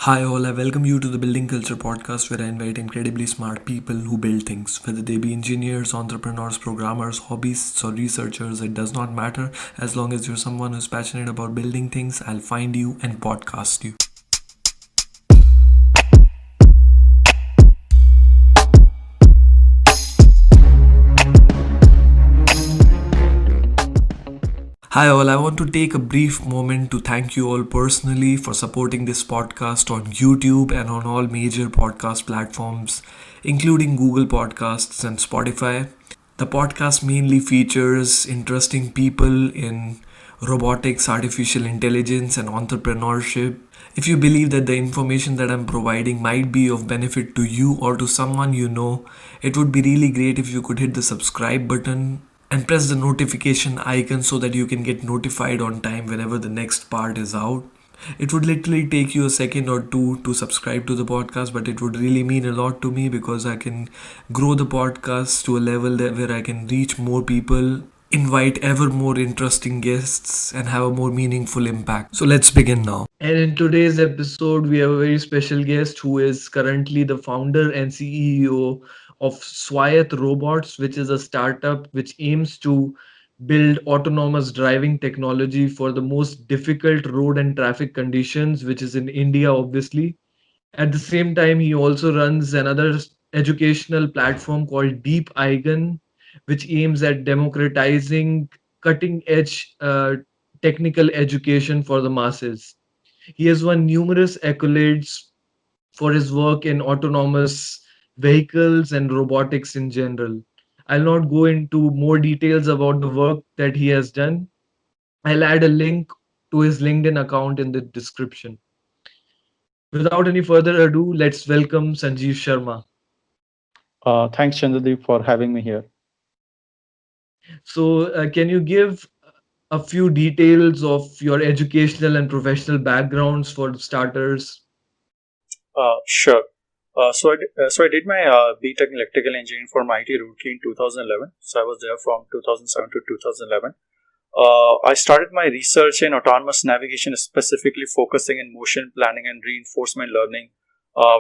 Hi, all. I welcome you to the Building Culture podcast where I invite incredibly smart people who build things. Whether they be engineers, entrepreneurs, programmers, hobbyists, or researchers, it does not matter. As long as you're someone who's passionate about building things, I'll find you and podcast you. Hi, all. I want to take a brief moment to thank you all personally for supporting this podcast on YouTube and on all major podcast platforms, including Google Podcasts and Spotify. The podcast mainly features interesting people in robotics, artificial intelligence, and entrepreneurship. If you believe that the information that I'm providing might be of benefit to you or to someone you know, it would be really great if you could hit the subscribe button and press the notification icon so that you can get notified on time whenever the next part is out. It would literally take you a second or two to subscribe to the podcast, but it would really mean a lot to me because I can grow the podcast to a level where I can reach more people, invite ever more interesting guests, and have a more meaningful impact. So let's begin now. And in today's episode, we have a very special guest who is currently the founder and CEO of Swaayatt Robots, which is a startup which aims to build autonomous driving technology for the most difficult road and traffic conditions, which is in India, obviously. At the same time, he also runs another educational platform called Deep Eigen, which aims at democratizing cutting edge technical education for the masses. He has won numerous accolades for his work in autonomous vehicles and robotics in general. I'll not go into more details about the work that he has done. I'll add a link to his LinkedIn account in the description. Without any further ado, let's welcome Sanjeev Sharma. Thanks, Chandradeep, for having me here. So, can you give a few details of your educational and professional backgrounds for starters? Sure. So I did my BTech in Electrical Engineering from IIT Roorkee in 2011. So I was there from 2007 to 2011. I started my research in autonomous navigation, specifically focusing in motion planning and reinforcement learning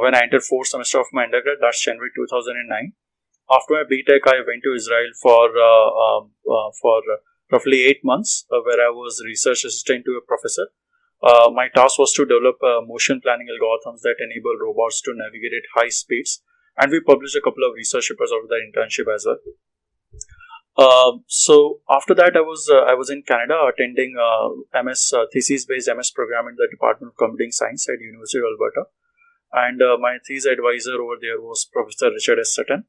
when I entered fourth semester of my undergrad. That's January 2009. After my BTech, I went to Israel for roughly 8 months, where I was research assistant to a professor. My task was to develop motion planning algorithms that enable robots to navigate at high speeds, and we published a couple of research papers out of that internship as well. So after that, I was in Canada attending MS thesis based MS program in the Department of Computing Science at University of Alberta, and my thesis advisor over there was Professor Richard S. Sutton.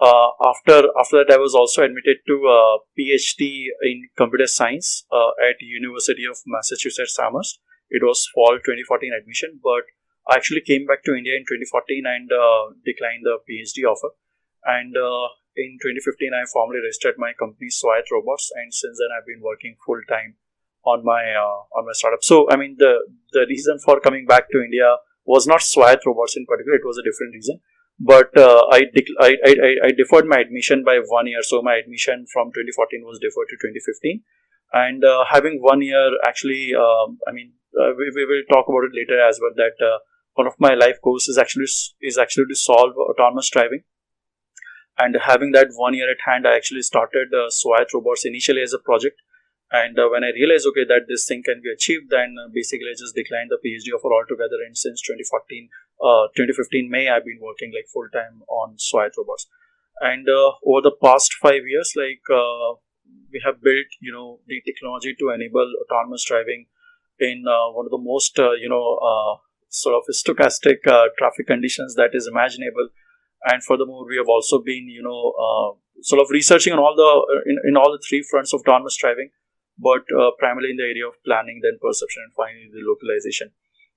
After that, I was also admitted to a PhD in computer science at University of Massachusetts Amherst. It was fall 2014 admission, but I actually came back to India in 2014 and declined the PhD offer. And in 2015, I formally registered my company Swayatt Robots, and since then I've been working full time on my startup. So I mean, the reason for coming back to India was not Swayatt Robots in particular; it was a different reason. But I deferred my admission by 1 year. So my admission from 2014 was deferred to 2015. And having 1 year, actually, we will talk about it later as well. That one of my life goals is actually to solve autonomous driving. And having that 1 year at hand, I actually started Swaayatt Robots initially as a project. And when I realized, okay, that this thing can be achieved, then basically I just declined the PhD offer altogether. And since 2015 May, I've been working like full time on Swaayatt Robots. And over the past 5 years, we have built, the technology to enable autonomous driving in one of the most, sort of stochastic traffic conditions that is imaginable. And furthermore, we have also been, sort of researching on all in all the three fronts of autonomous driving, but primarily in the area of planning, then perception, and finally the localization.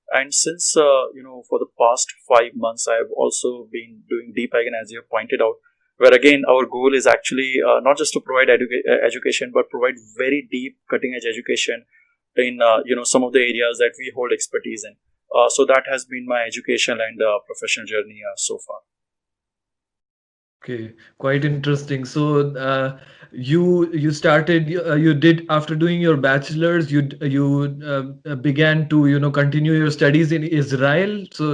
And since, for the past 5 months, I have also been doing Deep Eigen, as you have pointed out, where again, our goal is actually not just to provide education, but provide very deep, cutting edge education in, some of the areas that we hold expertise in. So that has been my educational and professional journey so far. Okay, quite interesting. So, you started you did after doing your bachelor's, you began to continue your studies in Israel. So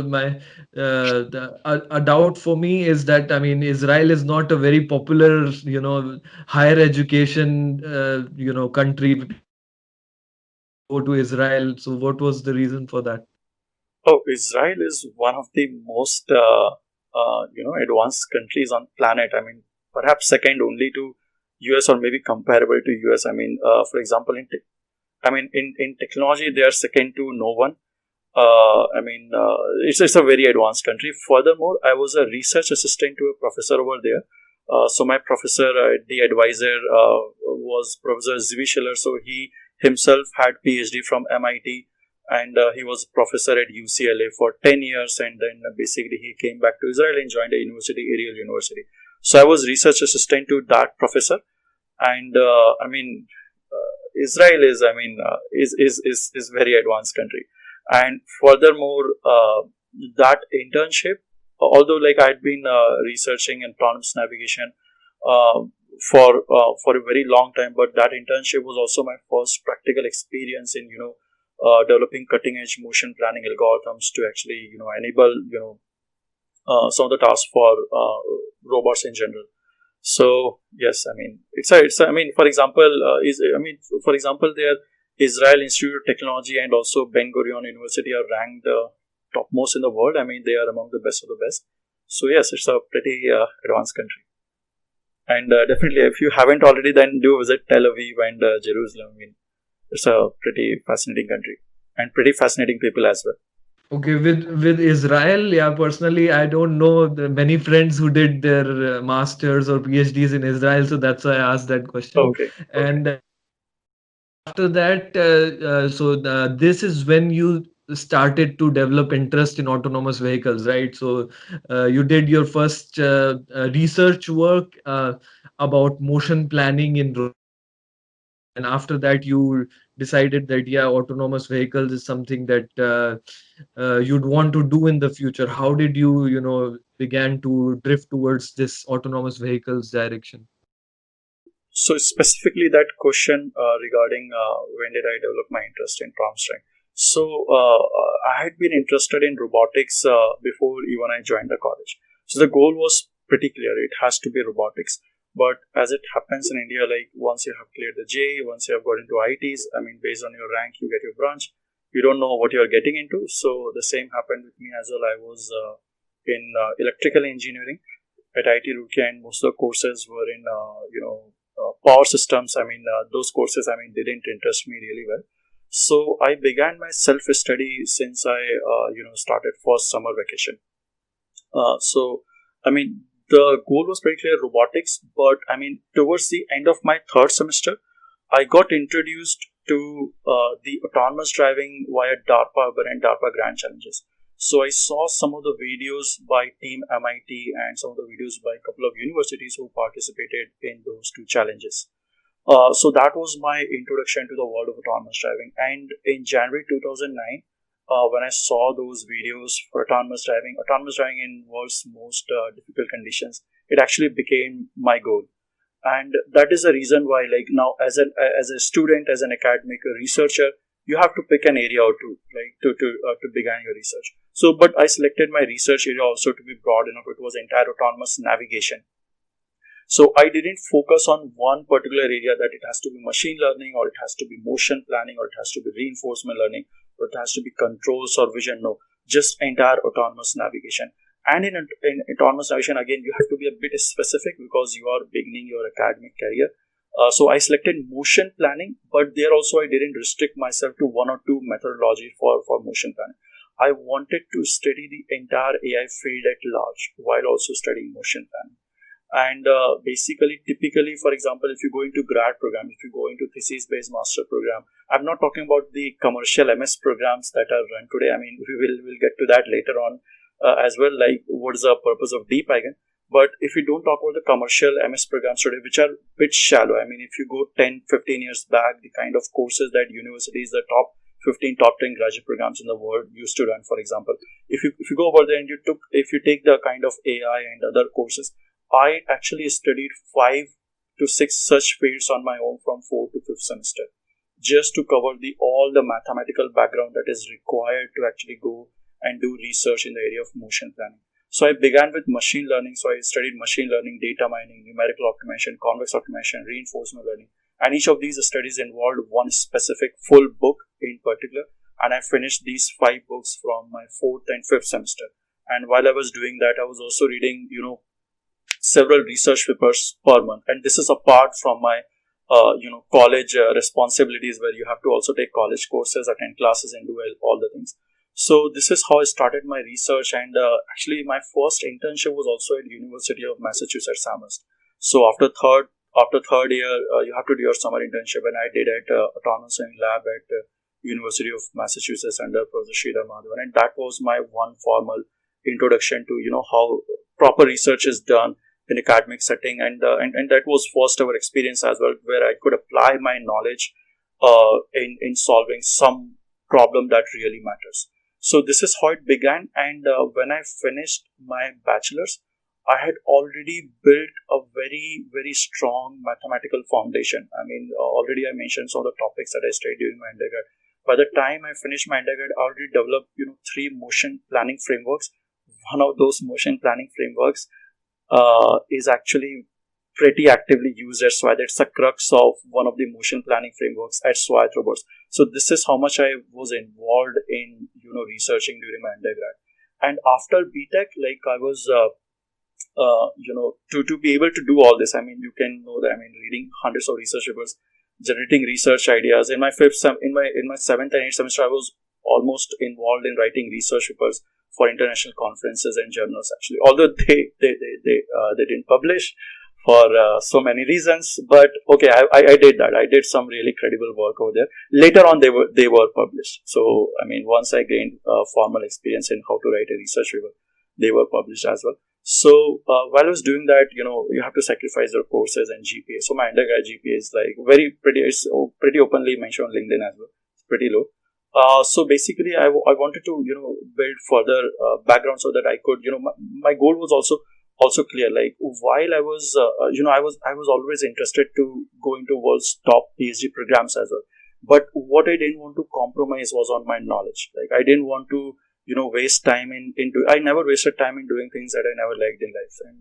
a doubt for me is that, I mean, Israel is not a very popular higher education country. People don't go to Israel. So what was the reason for that? Oh, Israel is one of the most advanced countries on planet. I mean, perhaps second only to US or maybe comparable to US. I mean, for example, in technology, they are second to no one. It's a very advanced country. Furthermore, I was a research assistant to a professor over there. So my professor, the advisor, was Professor Zvi Schiller. So he himself had PhD from MIT, and he was professor at UCLA for 10 years. And then basically he came back to Israel and joined a university, Ariel University. So I was research assistant to that professor. And Israel is very advanced country. And furthermore, that internship, although like I'd been researching autonomous navigation uh, for a very long time, but that internship was also my first practical experience in developing cutting edge motion planning algorithms to actually enable some of the tasks for robots in general. So yes, I mean I mean for example, for example, there Israel Institute of Technology and also Ben Gurion University are ranked topmost in the world. I mean they are among the best of the best. So yes, it's a pretty advanced country. And definitely, if you haven't already, then do visit Tel Aviv and Jerusalem. I mean, it's a pretty fascinating country and pretty fascinating people as well. Okay, with Israel, yeah, personally, I don't know the many friends who did their masters or PhDs in Israel, so that's why I asked that question. Okay. And after that, this is when you started to develop interest in autonomous vehicles, right? So you did your first research work about motion planning in robotics, and after that, you decided that yeah, autonomous vehicles is something that you'd want to do in the future. How did you began to drift towards this autonomous vehicles direction? So specifically that question regarding when did I develop my interest in Promstring. So I had been interested in robotics before even I joined the college. So the goal was pretty clear. It has to be robotics. But as it happens in India, like once you have cleared the JEE, once you have got into ITs, I mean, based on your rank, you get your branch. You don't know what you're getting into. So the same happened with me as well. I was in electrical engineering at IT Roorkee, and most of the courses were in power systems. I mean, those courses, I mean, didn't interest me really well. So I began my self study since I started first summer vacation. So I mean, the goal was pretty clear, robotics. But I mean, towards the end of my third semester, I got introduced to the autonomous driving via DARPA Urban and DARPA Grand Challenges. So I saw some of the videos by Team MIT and some of the videos by a couple of universities who participated in those two challenges. So that was my introduction to the world of autonomous driving. And in January 2009, when I saw those videos for autonomous driving in world's most difficult conditions, it actually became my goal. And that is the reason why, like now, as a student, as an academic, a researcher, you have to pick an area or two, like to begin your research. So, but I selected my research area also to be broad enough. It was entire autonomous navigation. So I didn't focus on one particular area that it has to be machine learning or it has to be motion planning or it has to be reinforcement learning or it has to be controls or vision. No, just entire autonomous navigation. And in autonomous navigation, again, you have to be a bit specific because you are beginning your academic career. So I selected motion planning, but there also I didn't restrict myself to one or two methodology for motion planning. I wanted to study the entire AI field at large while also studying motion planning. And basically, typically, for example, if you go into grad program, if you go into thesis-based master program, I'm not talking about the commercial MS programs that are run today. I mean, we'll get to that later on as well, like what is the purpose of deep Eigen. But if we don't talk about the commercial MS programs today, which are a bit shallow, I mean, if you go 10, 15 years back, the kind of courses that universities, the top 15, top 10 graduate programs in the world used to run, for example, if you go over there and if you take the kind of AI and other courses, I actually studied 5 to 6 such fields on my own from 4th to 5th semester, just to cover the all the mathematical background that is required to actually go and do research in the area of motion planning. So I began with machine learning. So I studied machine learning, data mining, numerical optimization, convex optimization, reinforcement learning. And each of these studies involved one specific full book in particular. And I finished these 5 books from my 4th and 5th semester. And while I was doing that, I was also reading, several research papers per month. And this is apart from my, college responsibilities, where you have to also take college courses, attend classes, and do all the things. So this is how I started my research, and actually my first internship was also at University of Massachusetts Amherst. So after third year, you have to do your summer internship, and I did at Autonomous Learning Lab at University of Massachusetts under Professor Sridhar Madhavan, and that was my one formal introduction to how proper research is done in academic setting, and that was first ever experience as well, where I could apply my knowledge in solving some problem that really matters. So this is how it began, and when I finished my bachelor's, I had already built a very, very strong mathematical foundation. I mean, already I mentioned some of the topics that I studied during my undergrad. By the time I finished my undergrad, I already developed, 3 motion planning frameworks. One of those motion planning frameworks is actually pretty actively used at Swaayatt. It's a crux of one of the motion planning frameworks at Swaayatt Robots. So this is how much I was involved in, researching during my undergrad. And after BTech, like I was, to be able to do all this, I mean, you can know that, I mean, reading hundreds of research papers, generating research ideas. In my in my 7th and 8th semester, I was almost involved in writing research papers for international conferences and journals, actually, although they didn't publish for so many reasons. But okay, I did that. I did some really credible work over there. Later on, they were published. So I mean, once I gained formal experience in how to write a research paper, they were published as well. So while I was doing that, you have to sacrifice your courses and GPA. So my undergrad GPA is like it's pretty openly mentioned on LinkedIn as well. It's pretty low. So basically, I wanted to build further background so that I could my goal was also clear. Like while I was I was always interested to go into world's top PhD programs as well. But what I didn't want to compromise was on my knowledge. Like I didn't want to waste time I never wasted time in doing things that I never liked in life, and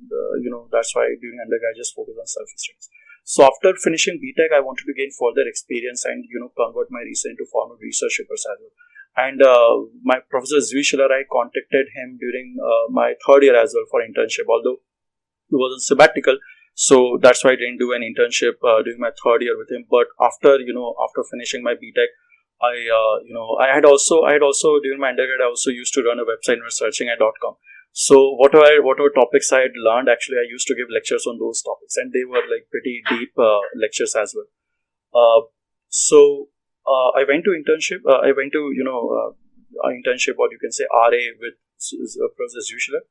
that's why during undergrad I just focused on self-studies. So after finishing BTech, I wanted to gain further experience and convert my research into formal research papers as well. And my professor Zvi Schiller, I contacted him during my third year as well for internship, although it was a sabbatical. So that's why I didn't do an internship during my third year with him. But after finishing my BTech, I had also during my undergrad, I also used to run a website searching@.com. So whatever topics I had learned, actually, I used to give lectures on those topics, and they were like pretty deep lectures as well. So I went to internship. I went to internship, what you can say, RA with Professor Zushler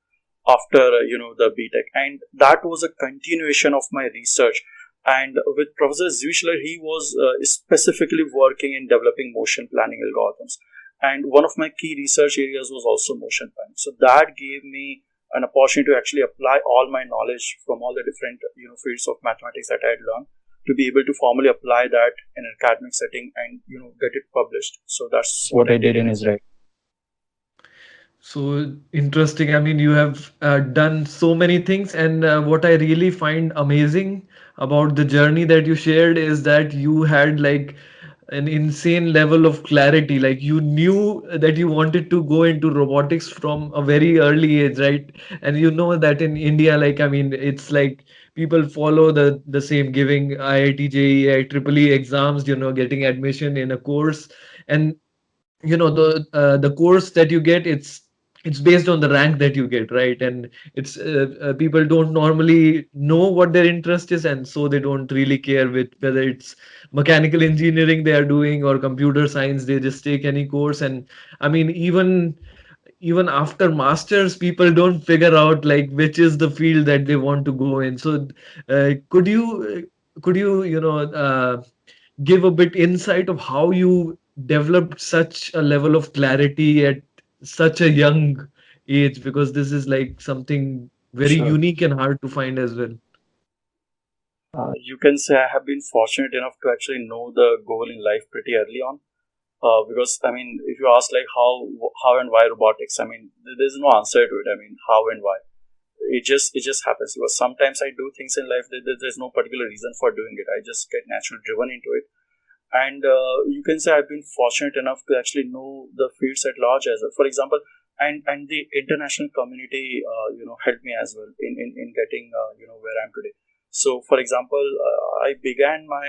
after the BTech, and that was a continuation of my research. And with Professor Zushler, he was specifically working in developing motion planning algorithms. And one of my key research areas was also motion planning. So that gave me an opportunity to actually apply all my knowledge from all the different fields of mathematics that I had learned, to be able to formally apply that in an academic setting and get it published. So that's what I did in Israel. So interesting. I mean, you have done so many things, and what I really find amazing about the journey that you shared is that you had like an insane level of clarity. Like you knew that you wanted to go into robotics from a very early age, right? And you know that in India, like I mean, it's like people follow the same, giving IIT, JEE, IEEE exams, getting admission in a course, and the course that you get, it's based on the rank that you get, right? And it's people don't normally know what their interest is, and so they don't really care with whether it's mechanical engineering they are doing or computer science. They just take any course. And I mean, even after masters, people don't figure out like which is the field that they want to go in. So could you give a bit insight of how you developed such a level of clarity at such a young age, because this is like something Very Sure. unique and hard to find as well. You can say I have been fortunate enough to actually know the goal in life pretty early on. Because I mean, if you ask like how and why robotics, I mean, there's no answer to it. I mean, how and why it just happens, because sometimes I do things in life that there's no particular reason for doing it. I just get naturally driven into it. And you can say I've been fortunate enough to actually know the fields at large as well. For example, and the international community, helped me as well in getting where I'm today. So, for example, I began my,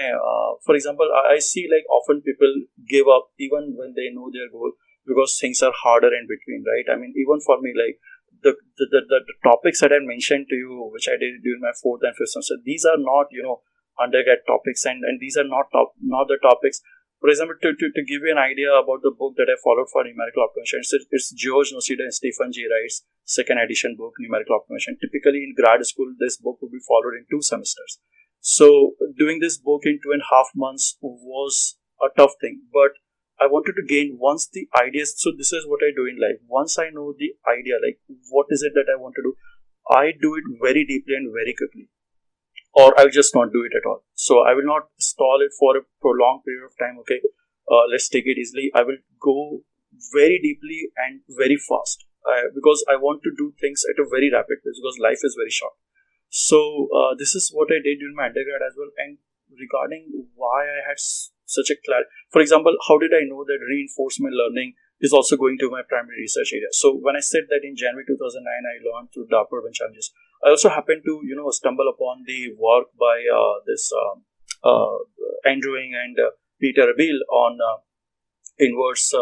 for example, I see like often people give up even when they know their goal, because things are harder in between, right? I mean, even for me, like the topics that I mentioned to you, which I did during my fourth and fifth semester, these are not, undergrad topics, and these are not the topics. For example, to give you an idea about the book that I followed for numerical optimization, it's George Noceda and Stephen G. Wright's second edition book, Numerical Optimization. Typically in grad school, this book would be followed in 2 semesters. So doing this book in 2.5 months was a tough thing, but I wanted to gain once the ideas. So this is what I do in life. Once I know the idea, like what is it that I want to do, I do it very deeply and very quickly, or I'll just not do it at all. So I will not stall it for a prolonged period of time. Okay, let's take it easily. I will go very deeply and very fast, because I want to do things at a very rapid pace, because life is very short. So this is what I did during my undergrad as well. And regarding why I had such a clarity, for example, how did I know that reinforcement learning is also going to my primary research area? So when I said that in January 2009, I learned through DARPA Urban Challenges, I also happened to stumble upon the work by this uh, Andrew Ng and Peter Abel on inverse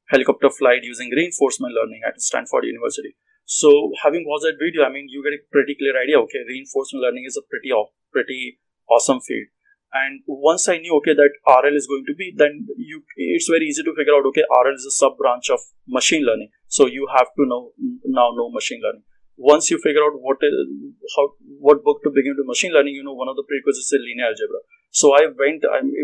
helicopter flight using reinforcement learning at Stanford University. So having watched that video, I mean, you get a pretty clear idea. Okay, reinforcement learning is a pretty awesome field. And once I knew, okay, that RL is going to be, then it's very easy to figure out, okay, RL is a sub branch of machine learning. So you have to know machine learning. Once you figure out what book to begin to machine learning, one of the prerequisites is linear algebra. So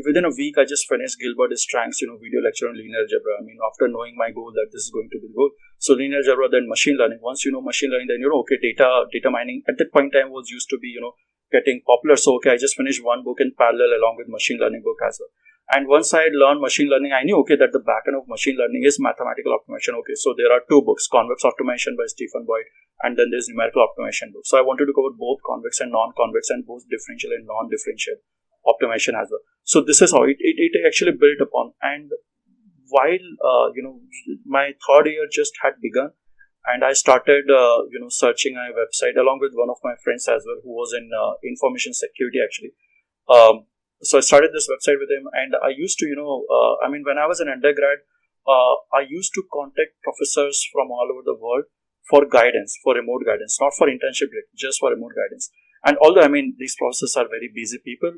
within a week, I just finished Gilbert Strang's, video lecture on linear algebra. I mean, after knowing my goal that this is going to be the goal. So linear algebra, then machine learning. Once you know machine learning, then okay, data mining at that point in time was used to be, getting popular. So okay, I just finished one book in parallel along with machine learning book as well. And once I had learned machine learning, I knew, okay, that the backend of machine learning is mathematical optimization. Okay, so there are two books, Convex Optimization by Stephen Boyd, and then there's Numerical Optimization book. So I wanted to cover both convex and non-convex, and both differential and non-differential optimization as well. So this is how it actually built upon. And while my third year just had begun, and I started searching a website along with one of my friends as well, who was in information security actually. So I started this website with him, and I used to when I was an undergrad, I used to contact professors from all over the world for guidance, for remote guidance, not for internship, just for remote guidance. And although I mean these professors are very busy people,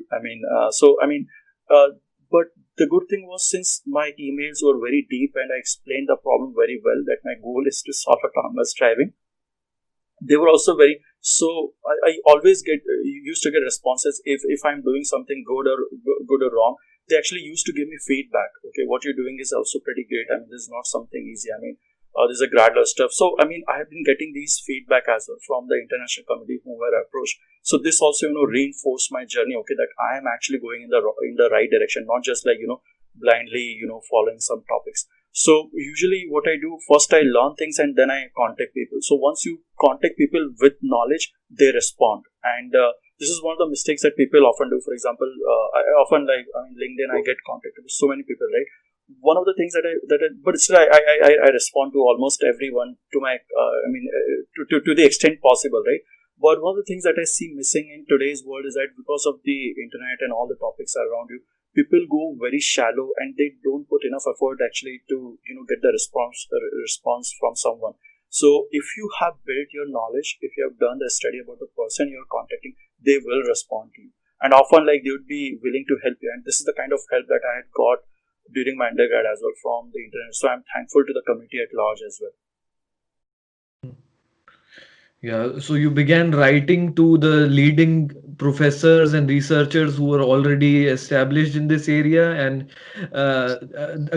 but the good thing was, since my emails were very deep and I explained the problem very well, that my goal is to solve autonomous driving, they were also very, so I always used to get responses if I'm doing something good or wrong. They actually used to give me feedback. Okay, what you're doing is also pretty great. I mean, this is not something easy. I mean, this is a grad level stuff. So I mean, I have been getting these feedback as well from the international community whom I approached. So this also reinforced my journey. Okay, that I am actually going in the right direction, not just like blindly following some topics. So usually what I do, first I learn things and then I contact people. So once you contact people with knowledge, they respond. And this is one of the mistakes that people often do. For example, I often LinkedIn, I get contacted with so many people, right? One of the things but still I respond to almost everyone to my, to the extent possible, right? But one of the things that I see missing in today's world is that because of the internet and all the topics around you, people go very shallow and they don't put enough effort actually to get the response from someone. So if you have built your knowledge, if you have done the study about the person you're contacting, they will respond to you, and often like they would be willing to help you. And this is the kind of help that I had got during my undergrad as well from the internet. So I'm thankful to the community at large as well. Yeah, so you began writing to the leading professors and researchers who were already established in this area, and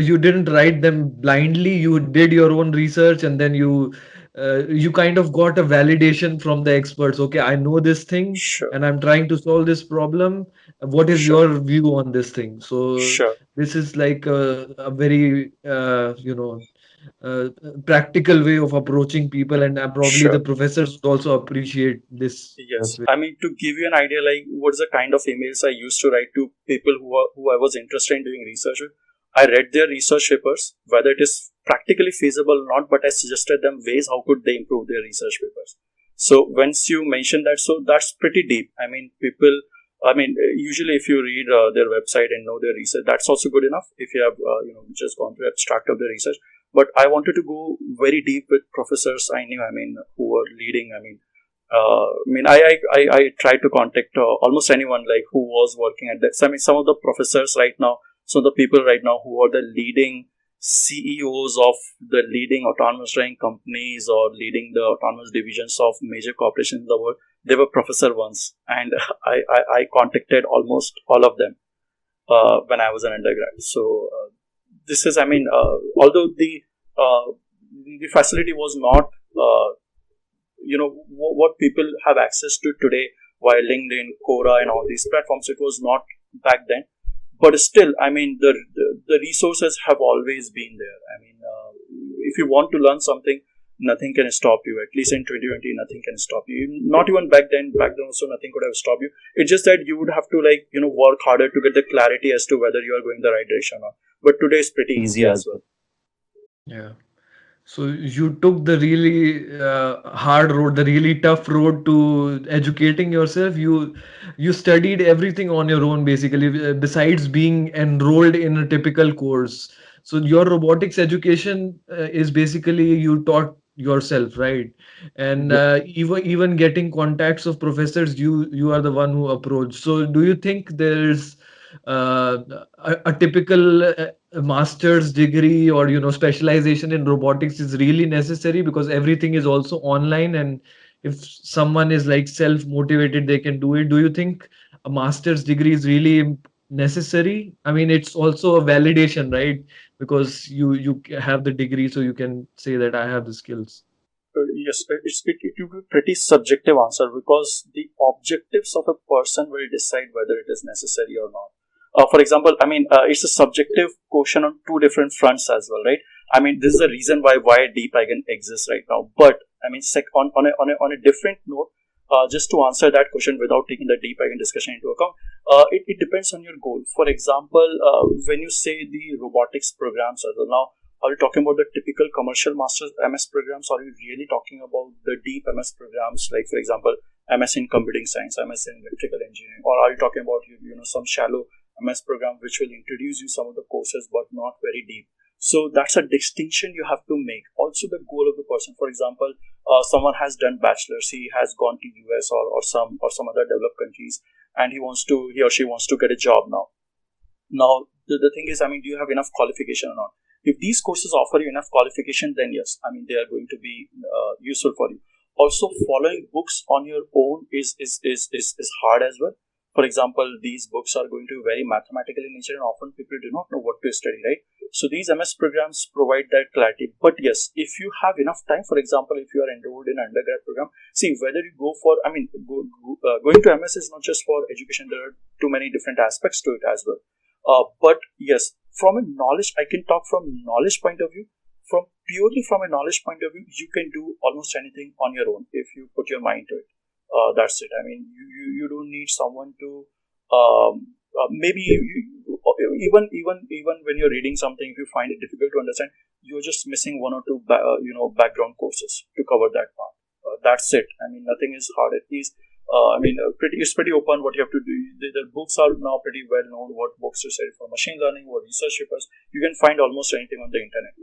you didn't write them blindly. You did your own research, and then you you kind of got a validation from the experts. Okay, I know this thing Sure, and I'm trying to solve this problem. What is sure, your view on this thing? So sure, this is like a very practical way of approaching people, and probably the sure. professors would also appreciate this Yes, way. I mean, to give you an idea, like what's the kind of emails I used to write to people who I was interested in doing research with. I read their research papers, whether it is practically feasible or not, but I suggested them ways how could they improve their research papers. So once you mention that, so that's pretty deep. I mean, people. I mean, usually if you read their website and know their research, that's also good enough. If you have, just gone to abstract of the research, but I wanted to go very deep with professors I knew. I mean, who were leading. I tried to contact almost anyone like who was working at that. So, I mean, some of the professors right now, some of the people right now who are the leading CEOs of the leading autonomous driving companies or leading the autonomous divisions of major corporations in the world, they were professor once, and I contacted almost all of them when I was an undergrad. So this is, I mean, although the facility was not what people have access to today via LinkedIn, Quora, and all these platforms. It was not back then, but still, I mean, the resources have always been there. I mean, if you want to learn something, nothing can stop you. At least in 2020, nothing can stop you. Not even back then. Back then also, nothing could have stopped you. It's just that you would have to work harder to get the clarity as to whether you are going the right direction or not. But today is pretty easy as well. Yeah. So you took the really hard road, the really tough road to educating yourself. You studied everything on your own, basically, besides being enrolled in a typical course. So your robotics education is basically you taught yourself, right? And even getting contacts of professors, you are the one who approached. So do you think there's uh, a typical master's degree or specialization in robotics is really necessary, because everything is also online, and if someone is like self motivated they can do it? Do you think a master's degree is really necessary? I mean, it's also a validation, right? Because you have the degree, so you can say that I have the skills. Yes, it will be pretty subjective answer because the objectives of a person will decide whether it is necessary or not. For example, I mean, it's a subjective question on two different fronts as well, right? I mean, this is the reason why Deep Eigen exists right now. But I mean, on a different note, just to answer that question without taking the Deep Eigen discussion into account, it depends on your goal. For example, when you say the robotics programs as well now, are you talking about the typical commercial master's MS programs? Or are you really talking about the deep MS programs, like for example, MS in computing science, MS in electrical engineering, or are you talking about some shallow MS program which will introduce you some of the courses but not very deep? So that's a distinction you have to make. Also, the goal of the person. For example, someone has done bachelor's, he has gone to US or some other developed countries, and he or she wants to get a job now. Now, the thing is, I mean, do you have enough qualification or not? If these courses offer you enough qualification, then yes, I mean, they are going to be useful for you. Also, following books on your own is hard as well. For example, these books are going to be very mathematical in nature, and often people do not know what to study, right? So these MS programs provide that clarity. But yes, if you have enough time, for example, if you are enrolled in an undergrad program, see whether you go for, I mean, going to MS is not just for education. There are too many different aspects to it as well. But yes, from a knowledge, I can talk from knowledge point of view. From a knowledge point of view, you can do almost anything on your own if you put your mind to it. That's it. I mean, you don't need someone to maybe even when you're reading something, if you find it difficult to understand, you're just missing one or two background courses to cover that part. That's it. I mean, nothing is hard. At least it's pretty open what you have to do. The books are now pretty well known. What books to study for machine learning, what research papers. You can find almost anything on the internet.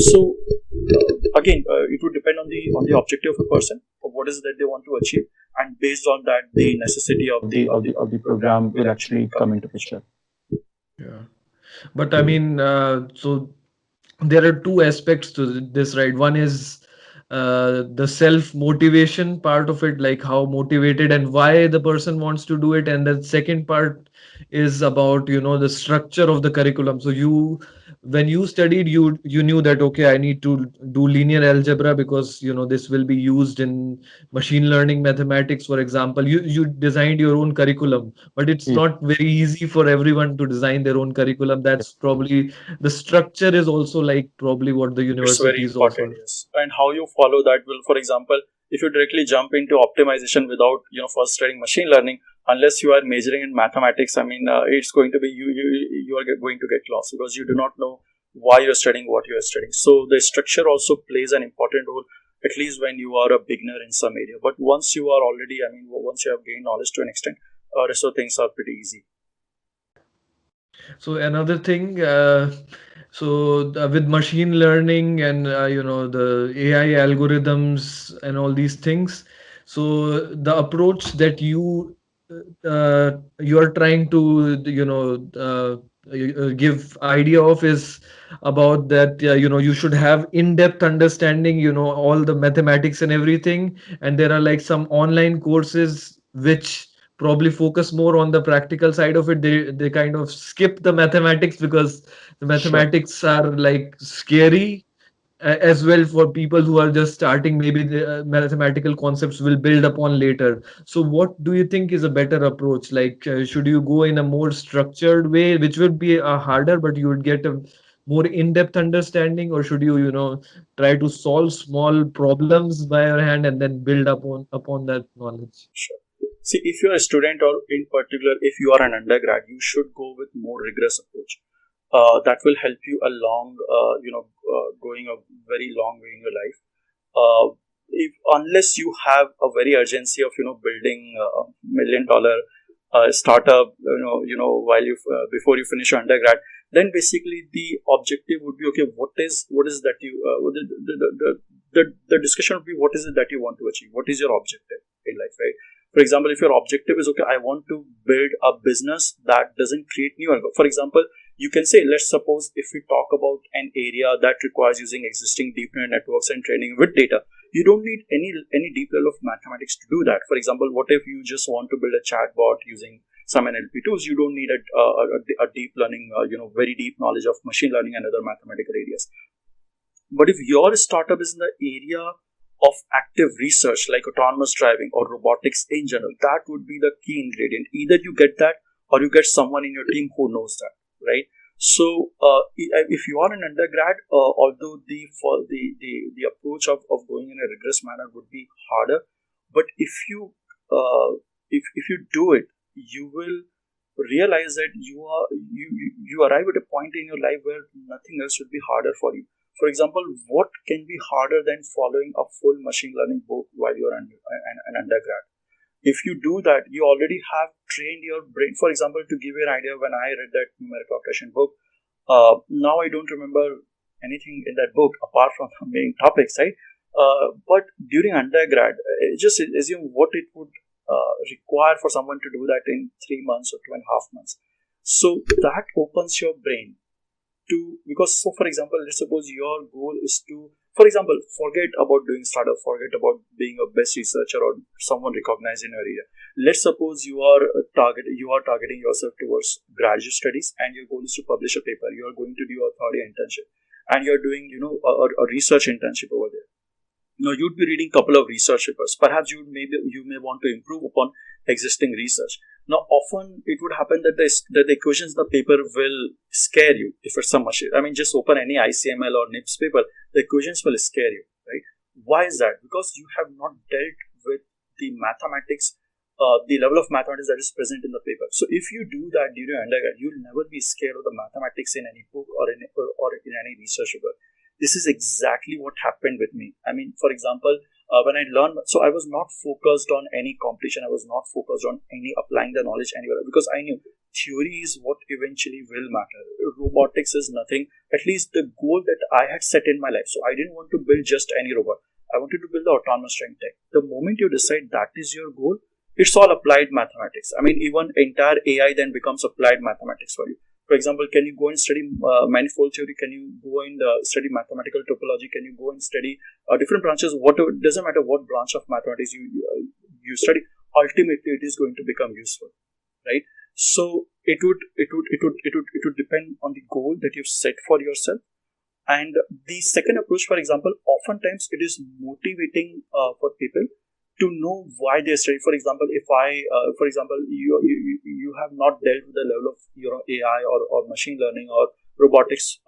So it would depend on the objective of a person, of what is it that they want to achieve, and based on that, the necessity of the program will actually come into picture. Yeah. But I mean, so there are two aspects to this, right? One is the self motivation part of it, like how motivated and why the person wants to do it, and the second part is about the structure of the curriculum. So you when you studied, you knew that, okay, I need to do linear algebra because this will be used in machine learning mathematics, for example. You designed your own curriculum, but it's Mm. not very easy for everyone to design their own curriculum. That's probably the structure is also like probably what the It's very universities important, offer. yes. And how you follow that will, for example, if you directly jump into optimization without, first studying machine learning, unless you are majoring in mathematics, it's going to be you are going to get lost because you do not know why you're studying what you are studying. So the structure also plays an important role, at least when you are a beginner in some area. But once you are already, once you have gained knowledge to an extent, rest of things are pretty easy. So another thing, with machine learning and the AI algorithms and all these things, so the approach that you are trying to give idea of is about that you should have in-depth understanding, all the mathematics and everything, and there are like some online courses which probably focus more on the practical side of it. They kind of skip the mathematics because the Sure. mathematics are like scary, as well for people who are just starting. Maybe the mathematical concepts will build upon later. So what do you think is a better approach? Like, should you go in a more structured way, which would be harder, but you would get a more in-depth understanding, or should you try to solve small problems by your hand and then build upon that knowledge? Sure. See, if you are a student or in particular, if you are an undergrad, you should go with more rigorous approach. That will help you along, going a very long way in your life. If unless you have a very urgency of building a $1 million startup, while you before you finish your undergrad, then basically the objective would be, okay, what is that you the discussion would be, what is it that you want to achieve, what is your objective in life, right? For example, if your objective is, okay, I want to build a business that doesn't create new income. For example, you can say, let's suppose if we talk about an area that requires using existing deep neural networks and training with data, you don't need any deep level of mathematics to do that. For example, what if you just want to build a chatbot using some NLP tools? You don't need a deep learning, very deep knowledge of machine learning and other mathematical areas. But if your startup is in the area of active research like autonomous driving or robotics in general, that would be the key ingredient. Either you get that or you get someone in your team who knows that, right? So if you are an undergrad, although the approach of going in a rigorous manner would be harder, but if you if you do it, you will realize that you arrive at a point in your life where nothing else should be harder for you. For example, what can be harder than following a full machine learning book while you're an undergrad? If you do that, you already have trained your brain. For example, to give you an idea, when I read that numerical operation book, now I don't remember anything in that book apart from the main topics, right? But during undergrad, just assume what it would require for someone to do that in 3 months or 2.5 months. So that opens your brain to, because, so for example, let's suppose your goal is to, for example, forget about doing startup, forget about being a best researcher or someone recognized in your area. Let's suppose you are targeting yourself towards graduate studies, and your goal is to publish a paper. You are going to do a third-year internship, and you're doing a research internship over there. You'd be reading a couple of research papers. Perhaps you may want to improve upon existing research. Now, often it would happen that the equations in the paper will scare you if it's some machine. Just open any ICML or NIPS paper, the equations will scare you, right? Why is that? Because you have not dealt with the mathematics, the level of mathematics that is present in the paper. So if you do that during undergrad, you'll never be scared of the mathematics in any book or in any research paper. This is exactly what happened with me. For example, when I learned, so I was not focused on any competition. I was not focused on any applying the knowledge anywhere, because I knew theory is what eventually will matter. Robotics is nothing, at least the goal that I had set in my life. So I didn't want to build just any robot. I wanted to build the autonomous driving tech. The moment you decide that is your goal, it's all applied mathematics. Even entire AI then becomes applied mathematics for you. For example, can you go and study manifold theory? Can you go and study mathematical topology? Can you go and study different branches? Whatever, it doesn't matter what branch of mathematics you study. Ultimately, it is going to become useful, right? So it would depend on the goal that you've set for yourself. And the second approach, for example, oftentimes it is motivating for people to know why they study. For example, for example, you have not dealt with the level of AI or machine learning or robotics,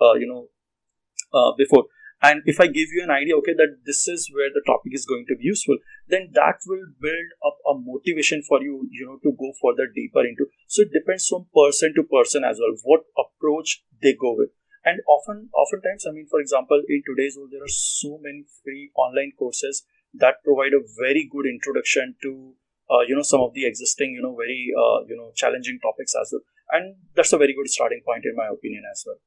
before. And if I give you an idea, okay, that this is where the topic is going to be useful, then that will build up a motivation for you, to go further deeper into. So it depends from person to person as well, what approach they go with. And oftentimes, I mean, for example, in today's world, there are so many free online courses that provide a very good introduction to, some of the existing, very, challenging topics as well. And that's a very good starting point, in my opinion, as well.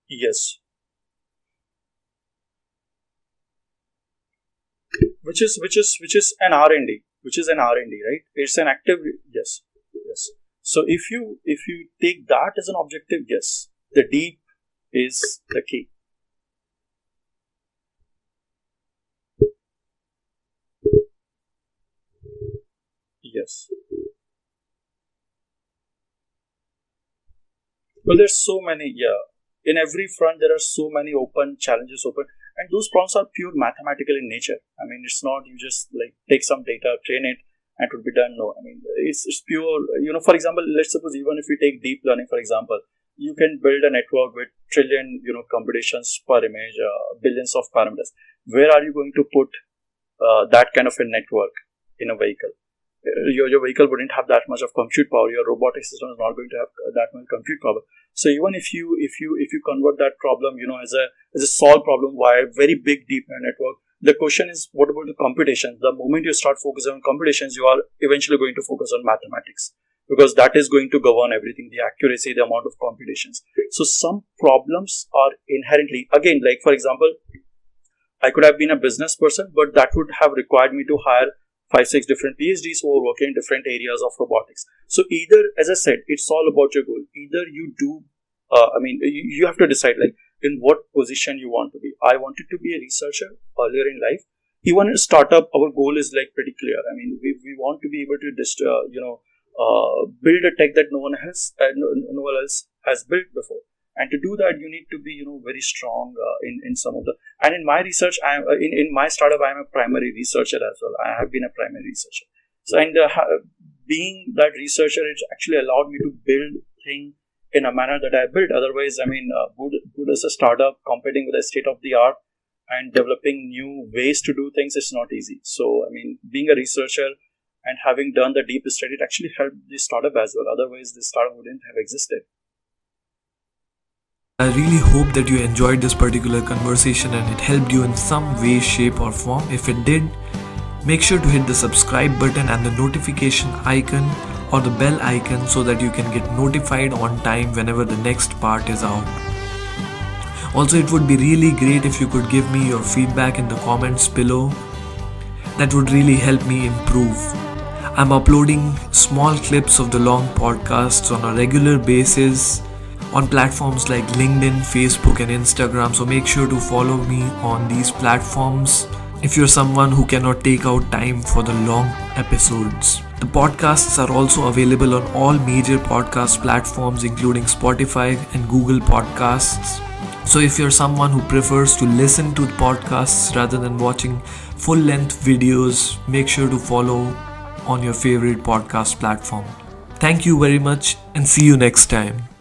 Yes, which is an R&D, which is an R&D, right? It's an active, yes, yes. So if you take that as an objective, yes, the deep is the key. Yes. Well, there's so many, yeah. In every front, there are so many open challenges open, and those problems are pure mathematical in nature. I mean, it's not you just like take some data, train it, and it would be done. No, I mean, it's pure. For example, let's suppose even if we take deep learning, for example, you can build a network with trillion, computations per image, billions of parameters. Where are you going to put that kind of a network in a vehicle? Your vehicle wouldn't have that much of compute power. Your robotic system is not going to have that much compute power. So even if you convert that problem, as a solved problem via a very big deep neural network, the question is, what about the computation? The moment you start focusing on computations, you are eventually going to focus on mathematics, because that is going to govern everything, the accuracy, the amount of computations. So some problems are inherently, again, like for example, I could have been a business person, but that would have required me to hire 5, 6 different PhDs who are working in different areas of robotics. So either, as I said, it's all about your goal. Either you do, you have to decide like in what position you want to be. I wanted to be a researcher earlier in life. Even in a startup, our goal is like pretty clear. I mean, we want to be able to build a tech that no one else has built before. And to do that, you need to be, very strong in some of the. And in my research, I am in my startup, I am a primary researcher as well. I have been a primary researcher. So, and being that researcher, it actually allowed me to build things in a manner that I built. Otherwise, I mean, good as a startup, competing with the state of the art and developing new ways to do things is not easy. So, I mean, being a researcher and having done the deep study, it actually helped the startup as well. Otherwise, the startup wouldn't have existed. I really hope that you enjoyed this particular conversation and it helped you in some way, shape, or form. If it did, make sure to hit the subscribe button and the notification icon or the bell icon so that you can get notified on time whenever the next part is out. Also, it would be really great if you could give me your feedback in the comments below. That would really help me improve. I'm uploading small clips of the long podcasts on a regular basis on platforms like LinkedIn, Facebook, and Instagram. So make sure to follow me on these platforms if you're someone who cannot take out time for the long episodes. The podcasts are also available on all major podcast platforms, including Spotify and Google Podcasts. So if you're someone who prefers to listen to podcasts rather than watching full-length videos, make sure to follow on your favorite podcast platform. Thank you very much and see you next time.